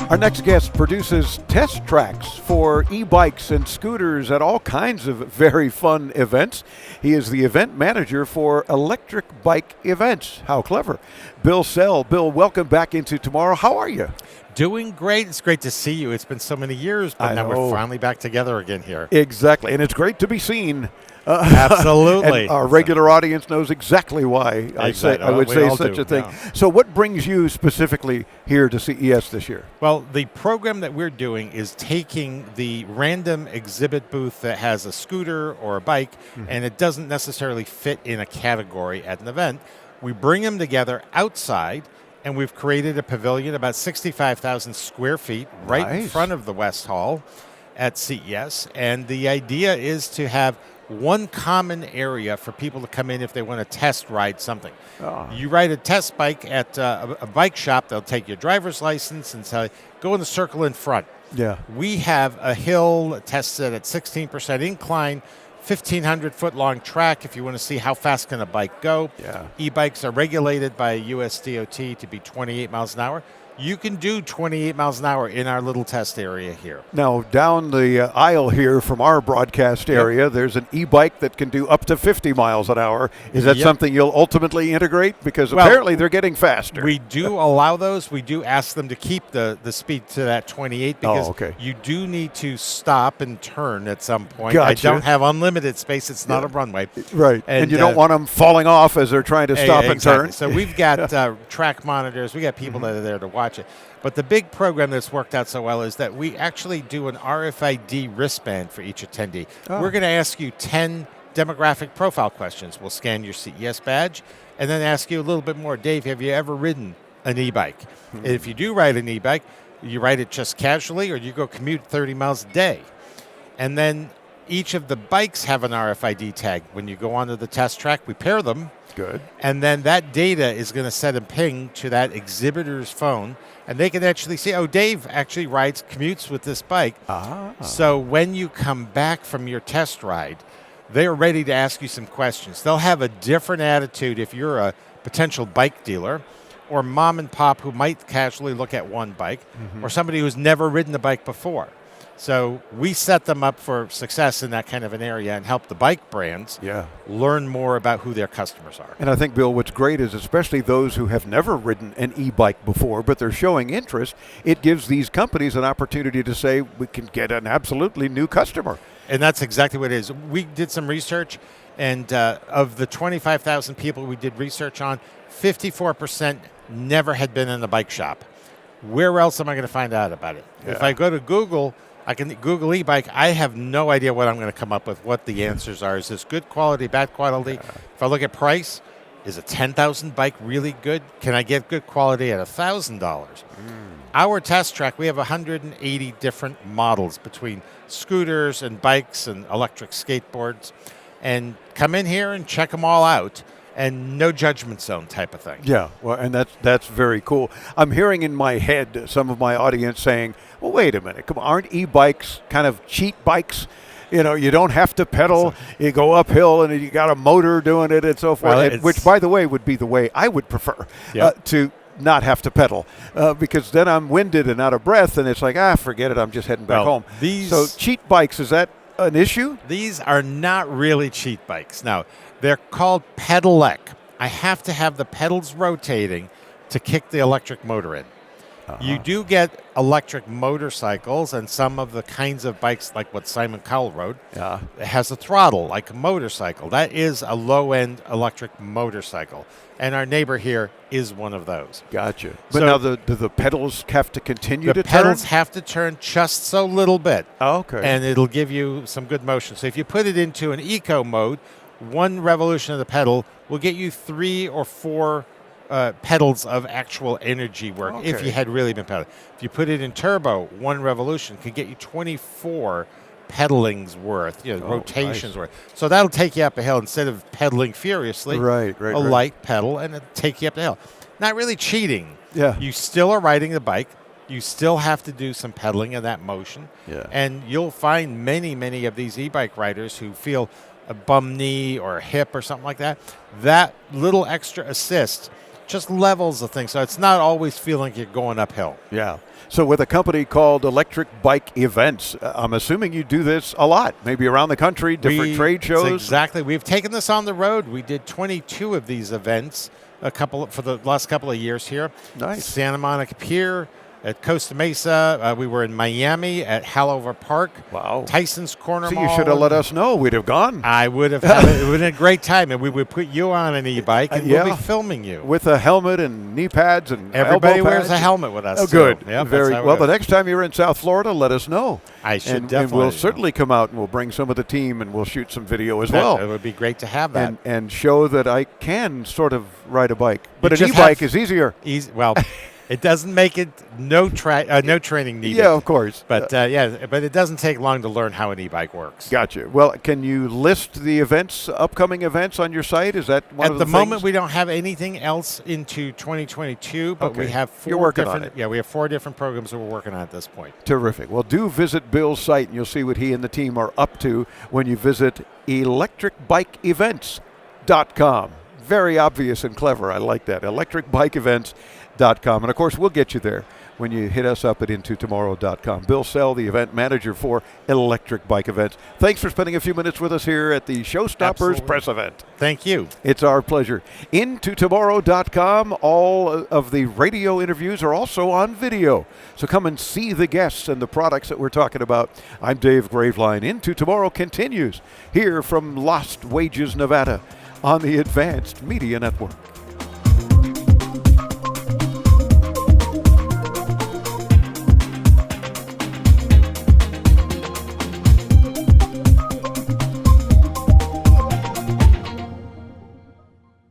Our next guest produces test tracks for e-bikes and scooters at all kinds of very fun events. He is the event manager for electric bike events. How clever. Bill Sell. Bill, welcome back into Tomorrow. How are you? Doing great. It's great to see you. It's been so many years, but now we're finally back together again here. Exactly, and it's great to be seen. Absolutely. And our regular audience knows exactly why I would say such a thing. Yeah. So what brings you specifically here to CES this year? Well, the program that we're doing is taking the random exhibit booth that has a scooter or a bike, and it doesn't necessarily fit in a category at an event. We bring them together outside, and we've created a pavilion about 65,000 square feet right in front of the West Hall at CES. And the idea is to have one common area for people to come in if they want to test ride something. You ride a test bike at a bike shop, they'll take your driver's license and say, go in the circle in front. Yeah. We have a hill tested at 16% incline, 1,500-foot long track if you want to see how fast can a bike go. Yeah. E-bikes are regulated by US DOT to be 28 miles an hour. You can do 28 miles an hour in our little test area here. Now, down the aisle here from our broadcast area, there's an e-bike that can do up to 50 miles an hour. Is that something you'll ultimately integrate? Because apparently they're getting faster. We do allow those. We do ask them to keep the speed to that 28 because you do need to stop and turn at some point. Gotcha. I don't have unlimited space. It's not a runway. Right. And you don't want them falling off as they're trying to stop and turn. So we've got track monitors. We got people that are there to watch it. But the big program that's worked out so well is that we actually do an RFID wristband for each attendee. We're going to ask you 10 demographic profile questions. We'll scan your CES badge and then ask you a little bit more. Dave, have you ever ridden an e-bike? If you do ride an e-bike, you ride it just casually or you go commute 30 miles a day? And then each of the bikes have an RFID tag. When you go onto the test track, we pair them. Good. And then that data is going to send a ping to that exhibitor's phone, and they can actually see, oh, Dave actually commutes with this bike. So when you come back from your test ride, they're ready to ask you some questions. They'll have a different attitude if you're a potential bike dealer or mom and pop who might casually look at one bike or somebody who's never ridden a bike before. So we set them up for success in that kind of an area and help the bike brands learn more about who their customers are. And I think, Bill, what's great is especially those who have never ridden an e-bike before, but they're showing interest, it gives these companies an opportunity to say we can get an absolutely new customer. And that's exactly what it is. We did some research, and of the 25,000 people we did research on, 54% never had been in a bike shop. Where else am I going to find out about it? If I go to Google, I can Google e-bike. I have no idea what I'm going to come up with, what the answers are. Is this good quality, bad quality? If I look at price, is a $10,000 bike really good? Can I get good quality at $1,000? Our test track, we have 180 different models between scooters and bikes and electric skateboards. And come in here and check them all out. And no judgment zone type of thing. Yeah, well, and that's very cool. I'm hearing in my head some of my audience saying, well, wait a minute, come on, aren't e-bikes kind of cheat bikes? You know, you don't have to pedal, you go uphill and you got a motor doing it and so forth, which, by the way, would be the way I would prefer to not have to pedal because then I'm winded and out of breath and it's like, forget it, I'm just heading back home. So cheat bikes, is that an issue? These are not really cheat bikes. Now, they're called pedelec. I have to have the pedals rotating to kick the electric motor in. You do get electric motorcycles and some of the kinds of bikes like what Simon Cowell rode. It has a throttle like a motorcycle. That is a low-end electric motorcycle. And our neighbor here is one of those. Gotcha. But now do the pedals have to continue to turn? The pedals have to turn just so little bit. Okay. And it'll give you some good motion. So if you put it into an eco mode, one revolution of the pedal will get you 3 or 4 pedals of actual energy work if you had really been pedaling. If you put it in turbo, one revolution can get you 24 pedalings worth, rotations worth. So that'll take you up a hill instead of pedaling furiously. A light pedal and it'll take you up the hill. Not really cheating. Yeah. You still are riding the bike. You still have to do some pedaling of that motion. Yeah. And you'll find many of these e-bike riders who feel a bum knee or a hip or something like that. That little extra assist just levels the thing. So it's not always feeling like you're going uphill. Yeah. So with a company called Electric Bike Events, I'm assuming you do this a lot, maybe around the country, different trade shows. Exactly. We've taken this on the road. We did 22 of these events for the last couple of years here. Nice. Santa Monica Pier, at Costa Mesa. We were in Miami at Hanover Park. Wow. Tyson's Corner So Mall. you should have let us know. We'd have gone. I would have had it. It would have been a great time, and we would put you on an e-bike, and yeah. we'll be filming you. With a helmet and knee pads and Everybody elbow wears pads. a helmet with us. Oh, good. Yep, Very that's how well. it The is. next time you're in South Florida, let us know. I should and definitely. we'll certainly come out and we'll bring some of the team and we'll shoot some video as It well. would be great to have that. And show that I can sort of ride a bike. But an just e-bike have- is easier. Easy. Well, it doesn't make it no training needed. Yeah, of course. But but it doesn't take long to learn how an e-bike works. Gotcha. Well, can you list the events, upcoming events on your site? Is that one At of the the moment, things? we don't have anything else into 2022, but we Okay. have You're working on different. it. Yeah, we have 4 different programs that we're working on at this point. Terrific. Well, do visit Bill's site and you'll see what he and the team are up to when you visit electricbikeevents.com. Very obvious and clever. I like that. electricbikeevents.com. And of course, we'll get you there when you hit us up at intotomorrow.com. Bill Sell, the event manager for Electric Bike Events. Thanks for spending a few minutes with us here at the ShowStoppers Absolutely. Press Event. Thank you. It's our pleasure. Intotomorrow.com. All of the radio interviews are also on video. So come and see the guests and the products that we're talking about. I'm Dave Graveline. Into Tomorrow continues here from Lost Wages, Nevada on the Advanced Media Network.